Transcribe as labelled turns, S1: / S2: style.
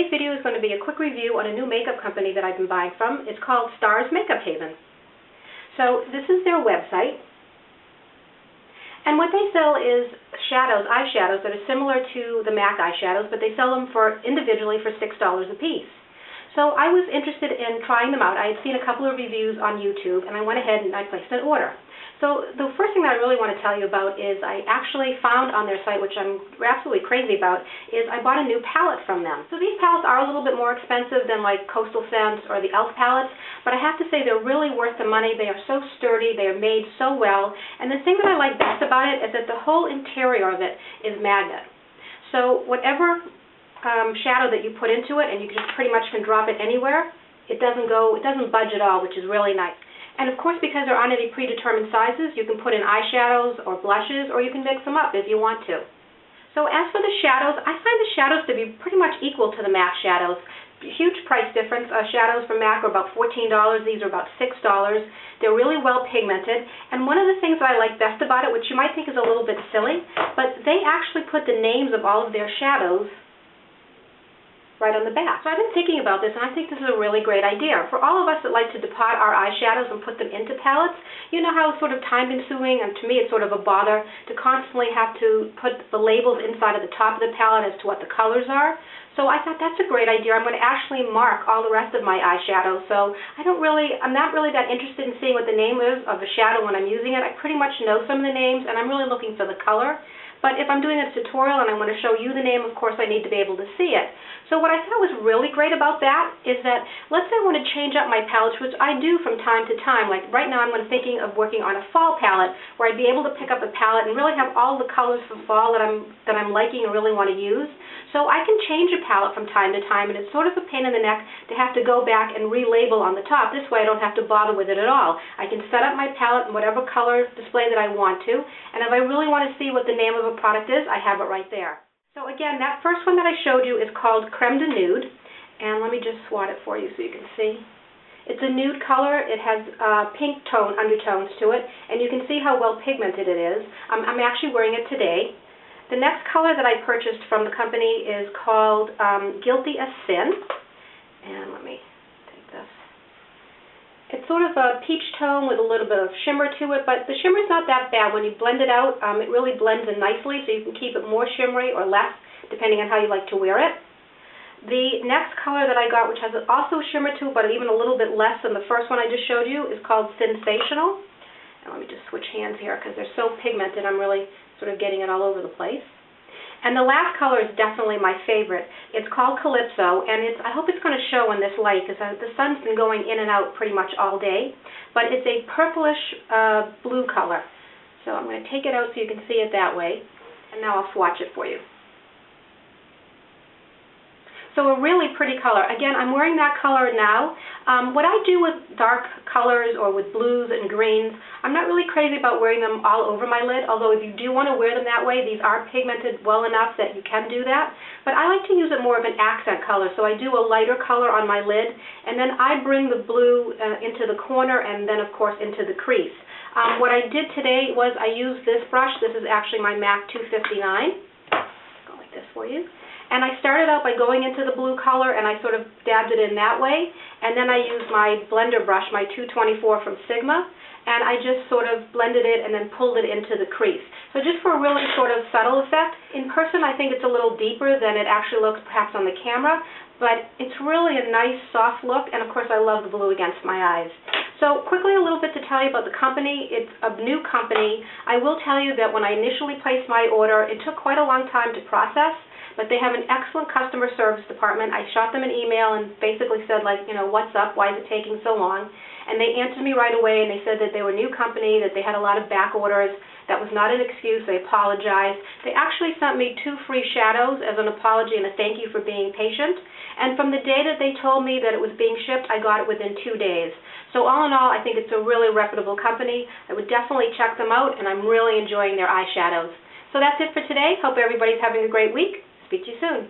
S1: today's video is going to be a quick review on a new makeup company that I've been buying from. It's called Stars Makeup Haven. So this is their website. And what they sell is shadows, eyeshadows that are similar to the MAC eyeshadows, but they sell them individually for $6 a piece. So I was interested in trying them out. I had seen a couple of reviews on YouTube, and I went ahead and I placed an order. So the first thing that I really want to tell you about is I actually found on their site, which I'm absolutely crazy about, is I bought a new palette from them. So these palettes are a little bit more expensive than like Coastal Scents or the e.l.f. palettes, but I have to say they're really worth the money. They are so sturdy. They are made so well. And the thing that I like best about it is that the whole interior of it is magnet. So whatever shadow that you put into it, and you just pretty much can drop it anywhere, it doesn't budge at all, which is really nice. And of course, because there aren't any predetermined sizes, you can put in eyeshadows or blushes, or you can mix them up if you want to. So as for the shadows, I find the shadows to be pretty much equal to the MAC shadows. Huge price difference. Shadows from MAC are about $14. These are about $6. They're really well pigmented. And one of the things that I like best about it, which you might think is a little bit silly, but they actually put the names of all of their shadows right on the back. So I've been thinking about this, and I think this is a really great idea. For all of us that like to depot our eyeshadows and put them into palettes, you know how it's sort of time-consuming, and to me it's sort of a bother to constantly have to put the labels inside of the top of the palette as to what the colors are. So I thought that's a great idea. I'm going to actually mark all the rest of my eyeshadow. So I'm not really that interested in seeing what the name is of the shadow when I'm using it. I pretty much know some of the names, and I'm really looking for the color. But if I'm doing a tutorial and I want to show you the name, of course I need to be able to see it. So what I thought was really great about that is that, let's say I want to change up my palettes, which I do from time to time. Like right now I'm thinking of working on a fall palette where I'd be able to pick up a palette and really have all the colors for fall that I'm liking and really want to use. So I can change a palette from time to time, and it's sort of a pain in the neck to have to go back and relabel on the top. This way I don't have to bother with it at all. I can set up my palette in whatever color display that I want to, and if I really want to see what the name of a product is, I have it right there. So again, that first one that I showed you is called Creme de Nude, and let me just swatch it for you so you can see. It's a nude color. It has pink undertones to it, and you can see how well pigmented it is. I'm actually wearing it today. The next color that I purchased from the company is called Guilty as Sin, and let me take this. It's sort of a peach tone with a little bit of shimmer to it, but the shimmer's not that bad. When you blend it out, it really blends in nicely, so you can keep it more shimmery or less, depending on how you like to wear it. The next color that I got, which has also shimmer to it, but even a little bit less than the first one I just showed you, is called Sensational. And let me just switch hands here because they're so pigmented, I'm really sort of getting it all over the place. And the last color is definitely my favorite. It's called Calypso, and I hope it's going to show in this light because the sun's been going in and out pretty much all day. But it's a purplish blue color. So I'm going to take it out so you can see it that way. And now I'll swatch it for you. So a really pretty color. Again, I'm wearing that color now. What I do with dark colors or with blues and greens, I'm not really crazy about wearing them all over my lid, although if you do want to wear them that way, these are pigmented well enough that you can do that. But I like to use it more of an accent color, so I do a lighter color on my lid, and then I bring the blue into the corner and then, of course, into the crease. What I did today was I used this brush. This is actually my MAC 259. Go like this for you. And I started out by going into the blue color, and I sort of dabbed it in that way. And then I used my blender brush, my 224 from Sigma, and I just sort of blended it and then pulled it into the crease. So just for a really sort of subtle effect. In person, I think it's a little deeper than it actually looks perhaps on the camera, but it's really a nice, soft look, and of course I love the blue against my eyes. So quickly a little bit to tell you about the company. It's a new company. I will tell you that when I initially placed my order, it took quite a long time to process. But they have an excellent customer service department. I shot them an email and basically said, like, you know, what's up? Why is it taking so long? And they answered me right away, and they said that they were a new company, that they had a lot of back orders. That was not an excuse. They apologized. They actually sent me 2 free shadows as an apology and a thank you for being patient. And from the day that they told me that it was being shipped, I got it within 2 days. So all in all, I think it's a really reputable company. I would definitely check them out, and I'm really enjoying their eyeshadows. So that's it for today. Hope everybody's having a great week. Speak to you soon.